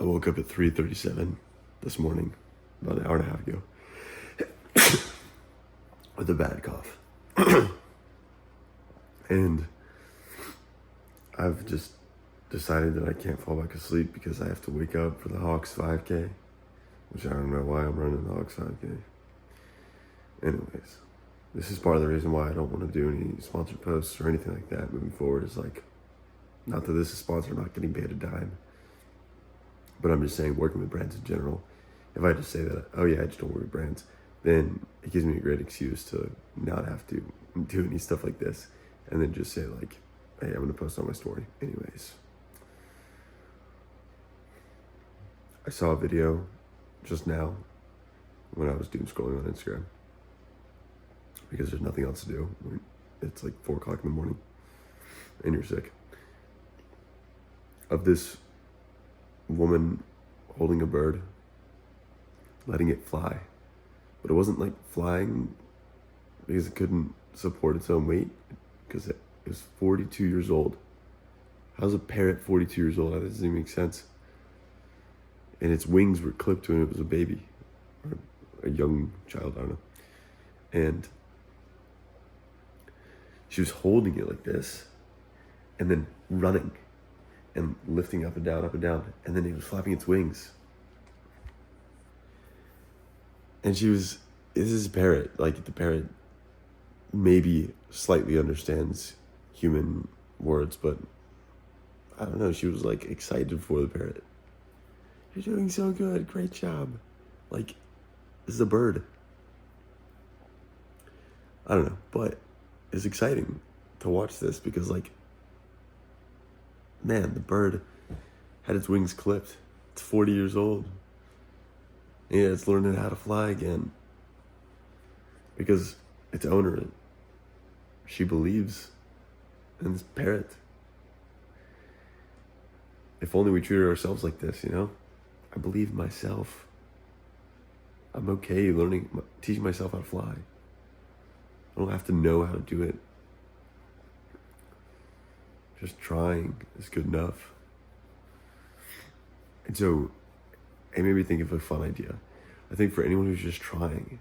I woke up at 3:37 this morning, about an hour and a half ago, with a bad cough. And I've just decided that I can't fall back asleep because I have to wake up for the Hawks 5K, which I don't know why I'm running the Hawks 5K. Anyways, this is part of the reason why I don't want to do any sponsored posts or anything like that moving forward. Is like, not that this is sponsored, I'm not getting paid a dime. But I'm just saying, working with brands in general, if I just say that, oh yeah, I just don't work with brands, then it gives me a great excuse to not have to do any stuff like this. And then just say like, hey, I'm going to post on my story. Anyways, I saw a video just now when I was doom scrolling on Instagram, because there's nothing else to do. It's like 4 o'clock in the morning and you're sick. Of this woman holding a bird, letting it fly. But it wasn't like flying because it couldn't support its own weight, because it was 42 years old. How's a parrot 42 years old? That doesn't even make sense. And its wings were clipped when it was a baby, or a young child, I don't know. And she was holding it like this, and then running, and lifting up and down, and then it was flapping its wings. And this is a parrot, like the parrot maybe slightly understands human words, but I don't know, she was like excited for the parrot. You're doing so good, great job. Like, this is a bird. I don't know, but it's exciting to watch this because, like, man, the bird had its wings clipped. It's 40 years old. Yeah, it's learning how to fly again. Because its owner, she believes in this parrot. If only we treated ourselves like this, you know? I believe in myself. I'm okay teaching myself how to fly. I don't have to know how to do it. Just trying is good enough. And so it made me think of a fun idea. I think for anyone who's just trying,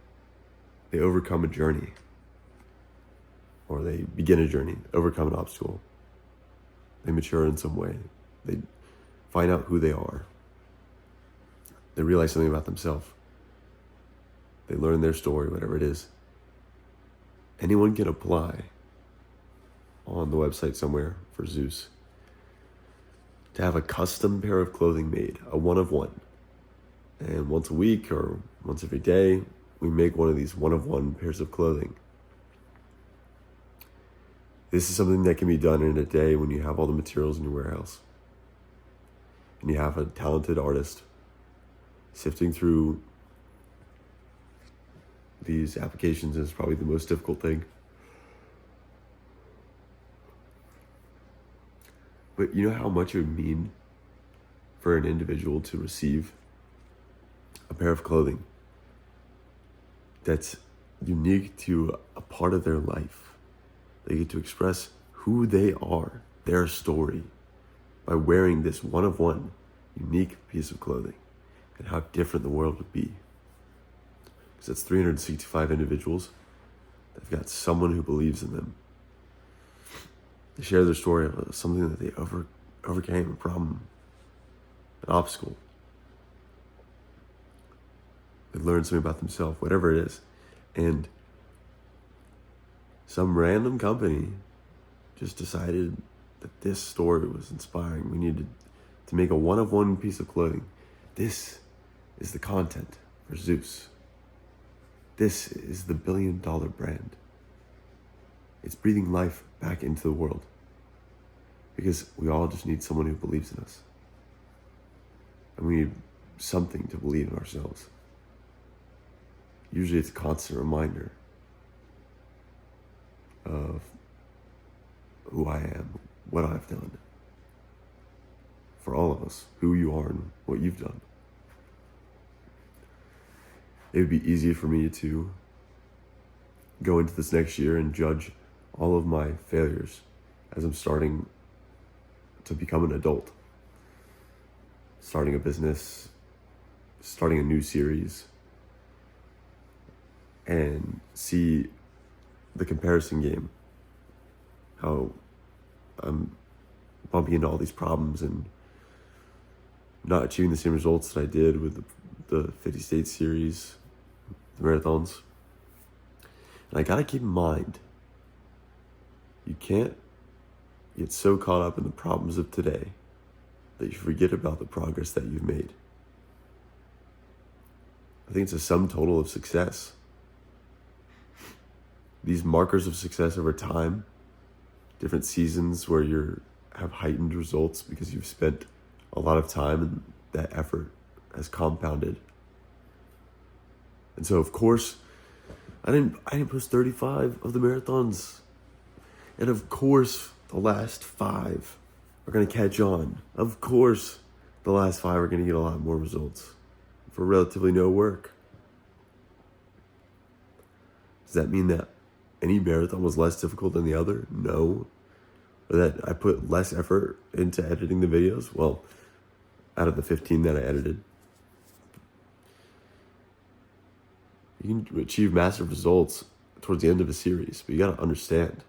they overcome a journey, or they begin a journey, overcome an obstacle. They mature in some way. They find out who they are. They realize something about themselves. They learn their story, whatever it is. Anyone can apply on the website somewhere for Zeus to have a custom pair of clothing made, a one of one. And once a week or once every day, we make one of these one of one pairs of clothing. This is something that can be done in a day when you have all the materials in your warehouse. And you have a talented artist sifting through these applications is probably the most difficult thing. But you know how much it would mean for an individual to receive a pair of clothing that's unique to a part of their life. They get to express who they are, their story, by wearing this one of one unique piece of clothing, and how different the world would be. Because it's 365 individuals that've got someone who believes in them. They share their story of something that they overcame, a problem, an obstacle. They learned something about themselves, whatever it is. And some random company just decided that this story was inspiring. We needed to make a one-of-one piece of clothing. This is the content for Zeus. This is the billion-dollar brand. It's breathing life back into the world. Because we all just need someone who believes in us. And we need something to believe in ourselves. Usually it's a constant reminder of who I am, what I've done. For all of us, who you are and what you've done. It would be easy for me to go into this next year and judge all of my failures as I'm starting to become an adult. starting a business, starting a new series, and see the comparison game, how I'm bumping into all these problems and not achieving the same results that I did with the 50 States series, the marathons. And I gotta keep in mind, you can't get so caught up in the problems of today that you forget about the progress that you've made. I think it's a sum total of success. These markers of success over time, different seasons where you have heightened results because you've spent a lot of time and that effort has compounded. And so, of course, I didn't post 35 of the marathons. And of course, the last 5 are going to catch on. Of course, the last 5 are going to get a lot more results for relatively no work. Does that mean that any marathon was less difficult than the other? No. Or that I put less effort into editing the videos? Well, out of the 15 that I edited. You can achieve massive results towards the end of a series, but you got to understand,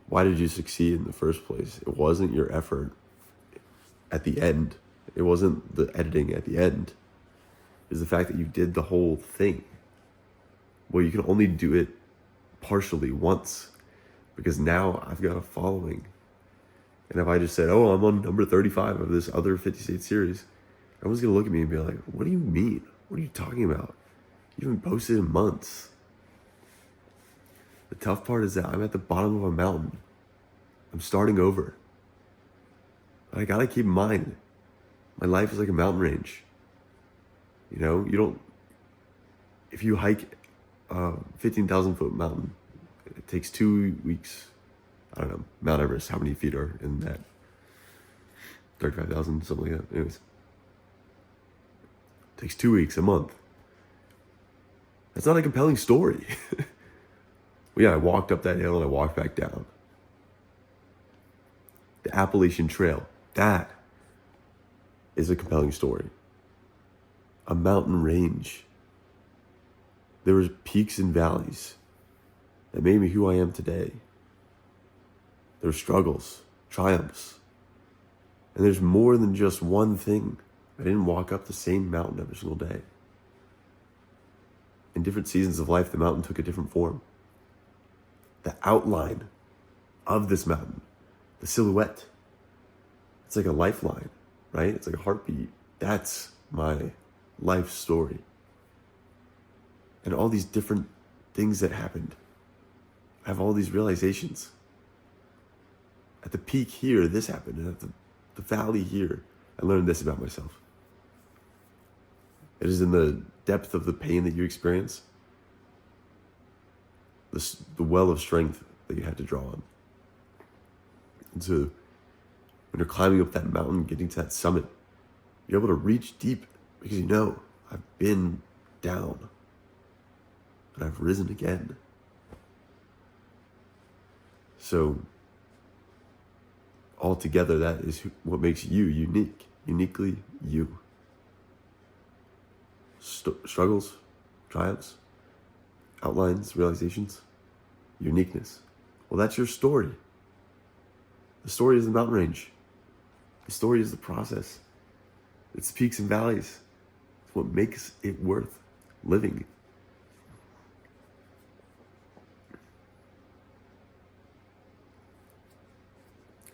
why did you succeed in the first place? It wasn't your effort at the end. It wasn't the editing at the end. It was the fact that you did the whole thing. Well, you can only do it partially once, because now I've got a following. And if I just said, oh, I'm on number 35 of this other 50 State series, everyone's going to look at me and be like, what do you mean? What are you talking about? You haven't posted in months. The tough part is that I'm at the bottom of a mountain. I'm starting over. I gotta keep in mind, my life is like a mountain range. You know, if you hike a 15,000 foot mountain, it takes 2 weeks. I don't know, Mount Everest, how many feet are in that? 35,000, something like that. Anyways. It takes 2 weeks, a month. That's not a compelling story. Well, yeah, I walked up that hill and I walked back down. The Appalachian Trail, that is a compelling story. A mountain range. There were peaks and valleys that made me who I am today. There were struggles, triumphs. And there's more than just one thing. I didn't walk up the same mountain every single day. In different seasons of life, the mountain took a different form. The outline of this mountain, the silhouette, it's like a lifeline, right? It's like a heartbeat. That's my life story. And all these different things that happened. I have all these realizations. At the peak here, this happened. And at the valley here, I learned this about myself. It is in the depth of the pain that you experience, the well of strength that you had to draw on. And so when you're climbing up that mountain, getting to that summit, you're able to reach deep because you know, I've been down and I've risen again. So altogether, that is what makes you unique, uniquely you. Struggles, triumphs, outlines, realizations, uniqueness. Well, that's your story. The story is the mountain range. The story is the process. It's peaks and valleys. It's what makes it worth living.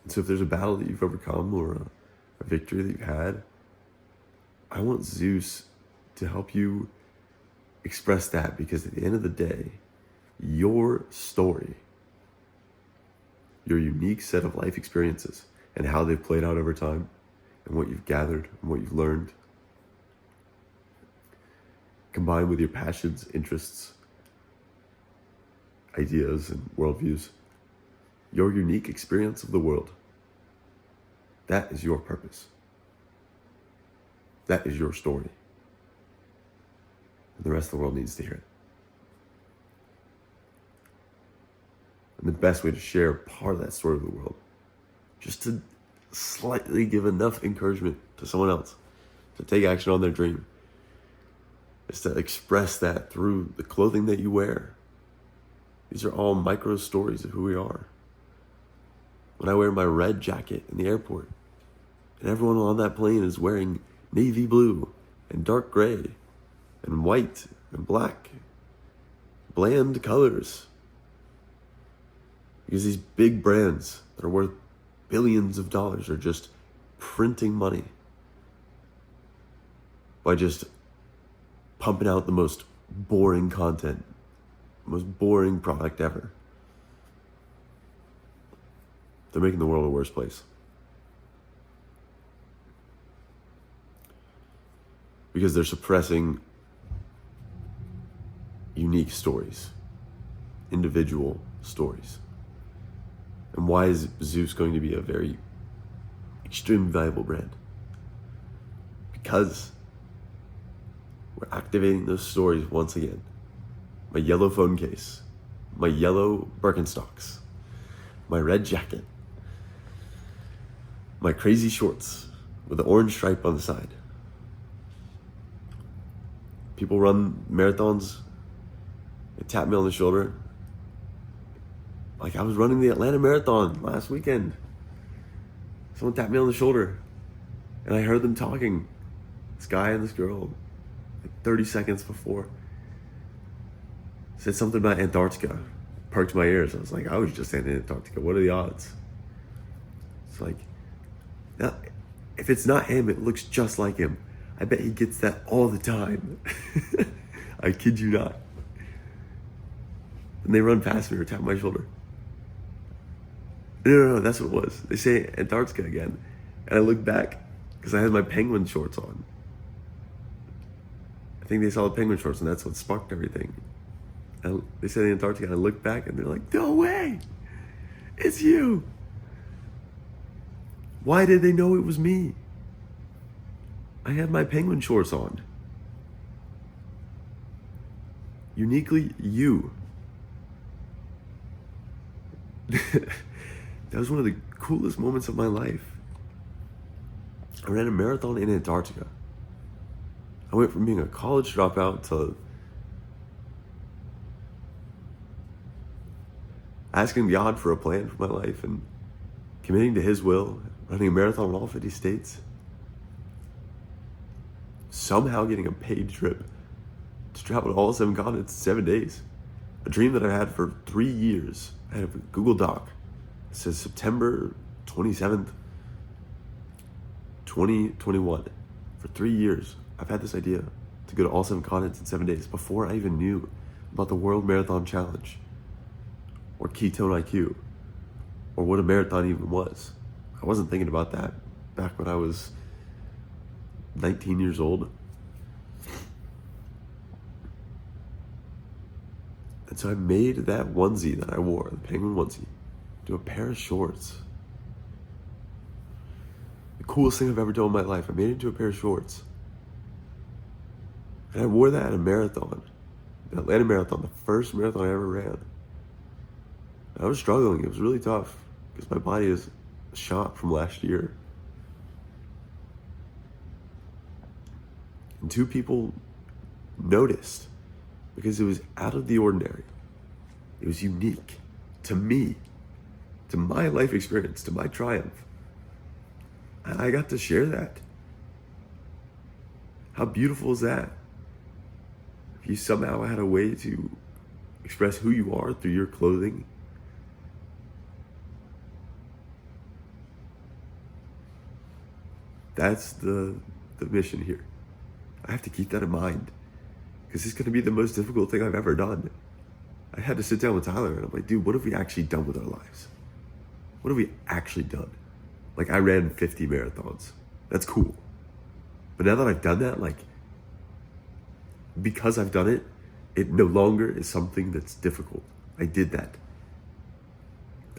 And so if there's a battle that you've overcome or a victory that you've had, I want Zeus to help you express that, because at the end of the day, your story, your unique set of life experiences and how they've played out over time and what you've gathered and what you've learned, combined with your passions, interests, ideas, and worldviews, your unique experience of the world, that is your purpose. That is your story. And the rest of the world needs to hear it. And the best way to share part of that story of the world, just to slightly give enough encouragement to someone else to take action on their dream is to express that through the clothing that you wear. These are all micro stories of who we are. When I wear my red jacket in the airport, and everyone on that plane is wearing navy blue and dark gray and white and black, bland colors. Because these big brands that are worth billions of dollars are just printing money by just pumping out the most boring content, most boring product ever. They're making the world a worse place. Because they're suppressing unique stories, individual stories. And why is Zeus going to be a very extremely valuable brand? Because we're activating those stories once again. My yellow phone case, my yellow Birkenstocks, my red jacket, my crazy shorts with the orange stripe on the side. People run marathons, they tap me on the shoulder. Like I was running the Atlanta Marathon last weekend. Someone tapped me on the shoulder and I heard them talking, this guy and this girl, like 30 seconds before. Said something about Antarctica. Perked my ears. I was like, I was just in Antarctica. What are the odds? It's like, now, if it's not him, it looks just like him. I bet he gets that all the time. I kid you not. And they run past me or tap my shoulder. No, that's what it was. They say Antarctica again. And I look back because I had my penguin shorts on. I think they saw the penguin shorts and that's what sparked everything. And they said Antarctica and I look back and they're like, no way, it's you. Why did they know it was me? I had my penguin shorts on. Uniquely you. That was one of the coolest moments of my life. I ran a marathon in Antarctica. I went from being a college dropout to asking God for a plan for my life and committing to His will, running a marathon in all 50 states. Somehow getting a paid trip to travel to all 7 continents in 7 days. A dream that I had for 3 years. I had a Google Doc. It says September 27th, 2021. For 3 years, I've had this idea to go to all 7 continents in 7 days before I even knew about the World Marathon Challenge or Ketone IQ or what a marathon even was. I wasn't thinking about that back when I was 19 years old. And so I made that onesie that I wore, the penguin onesie, to a pair of shorts. The coolest thing I've ever done in my life. I made it into a pair of shorts. And I wore that at a marathon, the Atlanta Marathon, the first marathon I ever ran. I was struggling. It was really tough because my body is shot from last year. And 2 people noticed because it was out of the ordinary. It was unique to me, to my life experience, to my triumph. And I got to share that. How beautiful is that? If you somehow had a way to express who you are through your clothing, that's the mission here. I have to keep that in mind because it's going to be the most difficult thing I've ever done. I had to sit down with Tyler and I'm like, dude, what have we actually done with our lives? What have we actually done? Like, I ran 50 marathons. That's cool. But now that I've done that, like, because I've done it, it no longer is something that's difficult. I did that.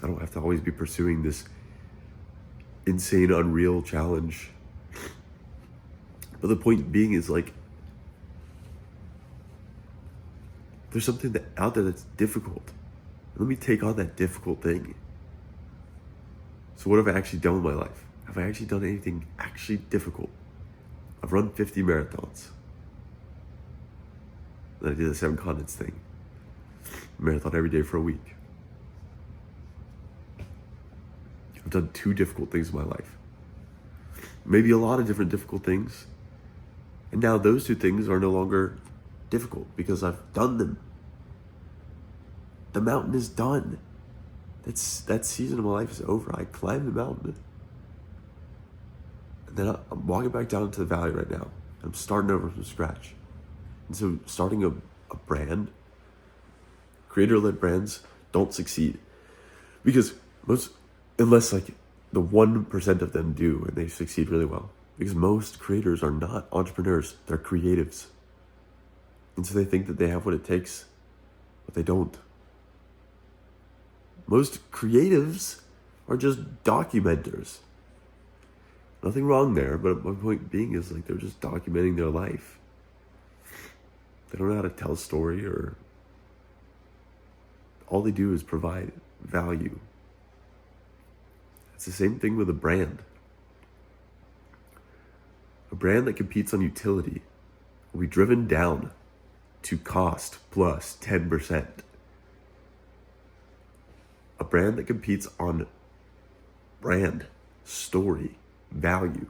I don't have to always be pursuing this insane, unreal challenge. But the point being is, like, there's something out there that's difficult. Let me take on that difficult thing. So what have I actually done with my life? have I actually done anything actually difficult? I've run 50 marathons. Then I did the 7 continents thing. Marathon every day for a week. I've done 2 difficult things in my life. Maybe a lot of different difficult things. And now those 2 things are no longer difficult because I've done them. The mountain is done. That season of my life is over. I climbed the mountain. And then I'm walking back down into the valley right now. I'm starting over from scratch. And so starting a brand, creator-led brands don't succeed. Because unless like the 1% of them do, and they succeed really well. Because most creators are not entrepreneurs, they're creatives. And so they think that they have what it takes, but they don't. Most creatives are just documenters. Nothing wrong there, but my point being is like they're just documenting their life. They don't know how to tell a story, or all they do is provide value. It's the same thing with a brand. A brand that competes on utility will be driven down to cost plus 10%. A brand that competes on brand, story, value.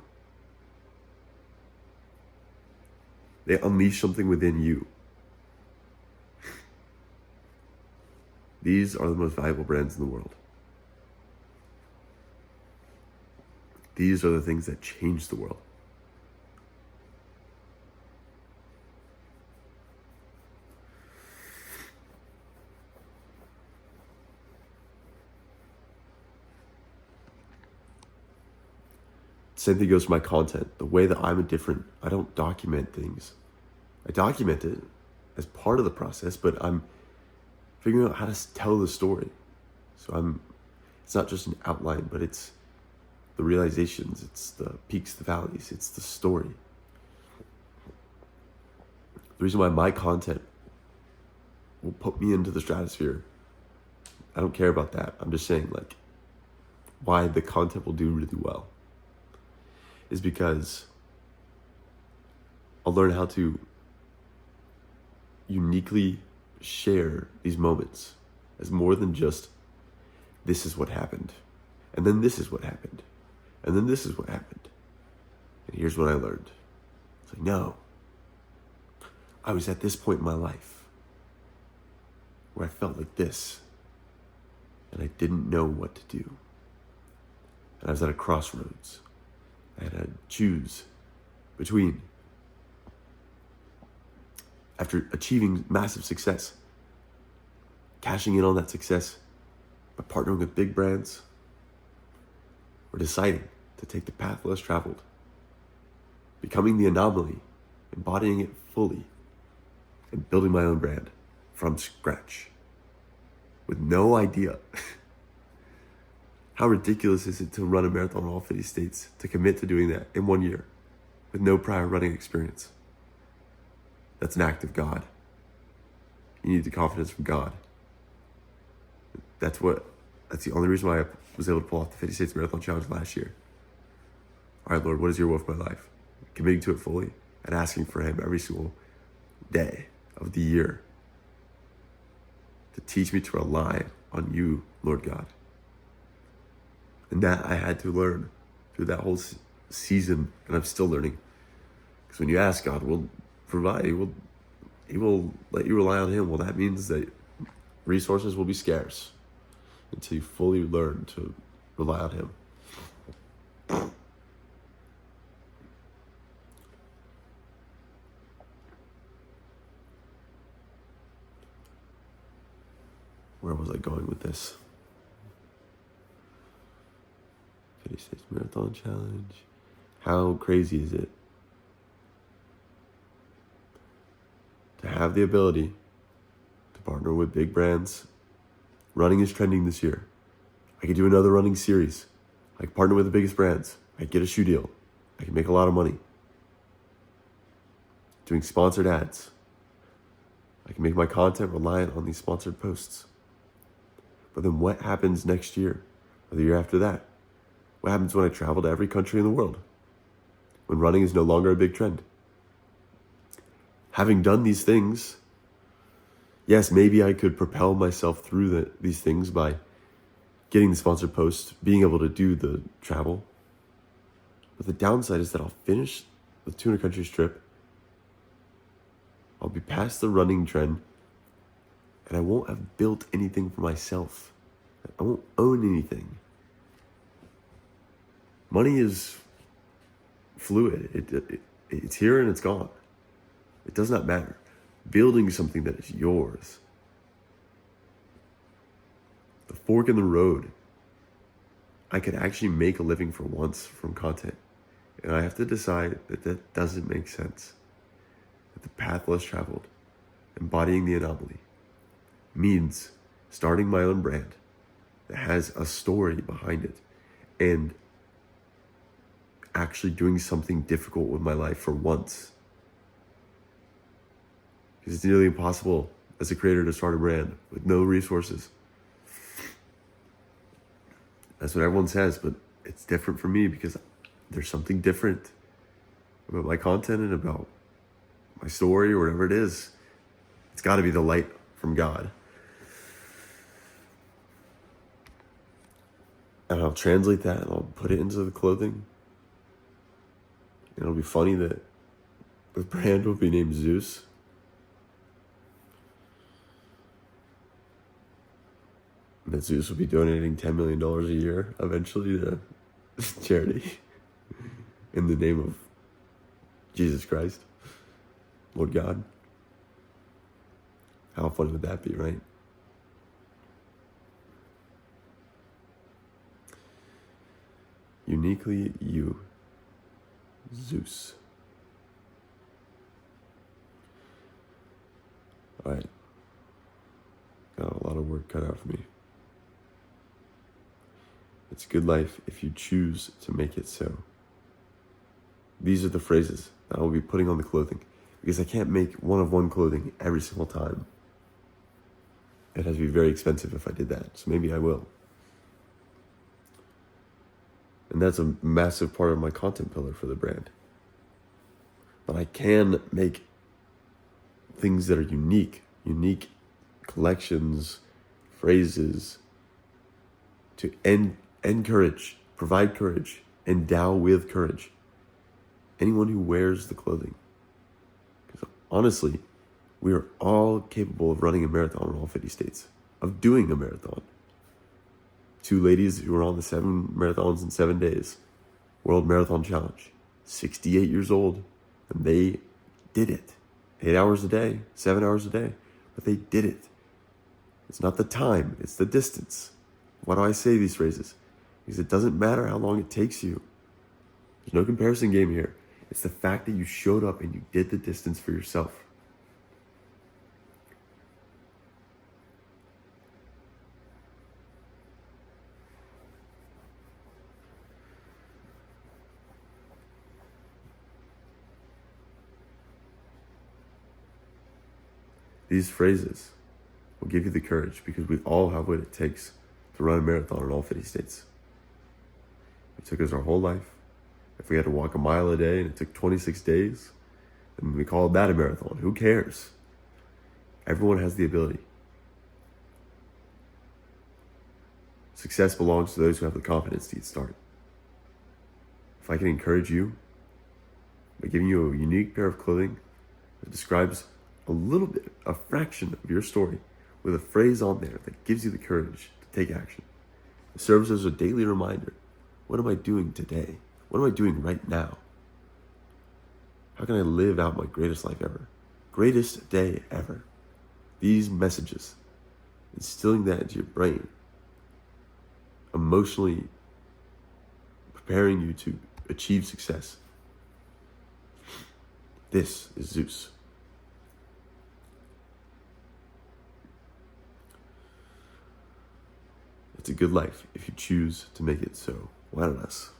They unleash something within you. These are the most valuable brands in the world. These are the things that change the world. Same thing goes for my content. The way that I don't document things. I document it as part of the process, but I'm figuring out how to tell the story. So it's not just an outline, but it's the realizations, it's the peaks, the valleys, it's the story. The reason why my content will put me into the stratosphere, I don't care about that. I'm just saying like why the content will do really well is because I'll learn how to uniquely share these moments as more than just this is what happened, and then this is what happened, and then this is what happened, and here's what I learned. It's like, no, I was at this point in my life where I felt like this, and I didn't know what to do, and I was at a crossroads. I had to choose between, after achieving massive success, cashing in on that success by partnering with big brands, or deciding to take the path less traveled, becoming the anomaly, embodying it fully, and building my own brand from scratch with no idea. How ridiculous is it to run a marathon in all 50 states, to commit to doing that in 1 year with no prior running experience? That's an act of God. You need the confidence from God. That's the only reason why I was able to pull off the 50 States Marathon Challenge last year. All right, Lord, what is your will for my life? Committing to it fully and asking for Him every single day of the year to teach me to rely on you, Lord God. And that I had to learn through that whole season, and I'm still learning. Because when you ask God, will provide, He will let you rely on Him. Well, that means that resources will be scarce until you fully learn to rely on Him. Where was I going with this? 50 States Marathon Challenge. How crazy is it to have the ability to partner with big brands? Running is trending this year. I could do another running series. I could partner with the biggest brands. I could get a shoe deal. I could make a lot of money doing sponsored ads. I can make my content reliant on these sponsored posts. But then what happens next year or the year after that? What happens when I travel to every country in the world? When running is no longer a big trend? Having done these things, yes, maybe I could propel myself through these things by getting the sponsored posts, being able to do the travel. But the downside is that I'll finish the 200 countries trip. I'll be past the running trend, and I won't have built anything for myself. I won't own anything. Money is fluid. It's here and it's gone. It does not matter. Building something that is yours. The fork in the road. I could actually make a living for once from content. And I have to decide that that doesn't make sense. That the path less traveled, embodying the anomaly, means starting my own brand that has a story behind it and actually doing something difficult with my life for once. Because it's nearly impossible as a creator to start a brand with no resources. That's what everyone says, but it's different for me because there's something different about my content and about my story or whatever it is. It's got to be the light from God. And I'll translate that and I'll put it into the clothing. And it'll be funny that the brand will be named Zeus. And that Zeus will be donating $10 million a year eventually to charity in the name of Jesus Christ, Lord God. How funny would that be, right? Uniquely you, Zeus. All right. Got a lot of work cut out for me. It's a good life if you choose to make it so. These are the phrases that I will be putting on the clothing because I can't make one-of-one clothing every single time. It has to be very expensive if I did that, so maybe I will. And that's a massive part of my content pillar for the brand. But I can make things that are unique collections, phrases to encourage, provide courage, endow with courage anyone who wears the clothing. Because honestly, we are all capable of running a marathon in all 50 states, of doing a marathon. 2 ladies who were on the 7 marathons in 7 days, World Marathon Challenge, 68 years old, and they did it. 8 hours a day, 7 hours a day, but they did it. It's not the time, it's the distance. Why do I say these phrases? Because it doesn't matter how long it takes you. There's no comparison game here. It's the fact that you showed up and you did the distance for yourself. These phrases will give you the courage because we all have what it takes to run a marathon in all 50 states. It took us our whole life. If we had to walk a mile a day and it took 26 days, then we call that a marathon. Who cares? Everyone has the ability. Success belongs to those who have the confidence to get started. If I can encourage you by giving you a unique pair of clothing that describes a little bit, a fraction of your story with a phrase on there that gives you the courage to take action. It serves as a daily reminder. What am I doing today? What am I doing right now? How can I live out my greatest life ever? Greatest day ever. These messages, instilling that into your brain, emotionally preparing you to achieve success. This is Zeus. It's a good life if you choose to make it so. Why not us?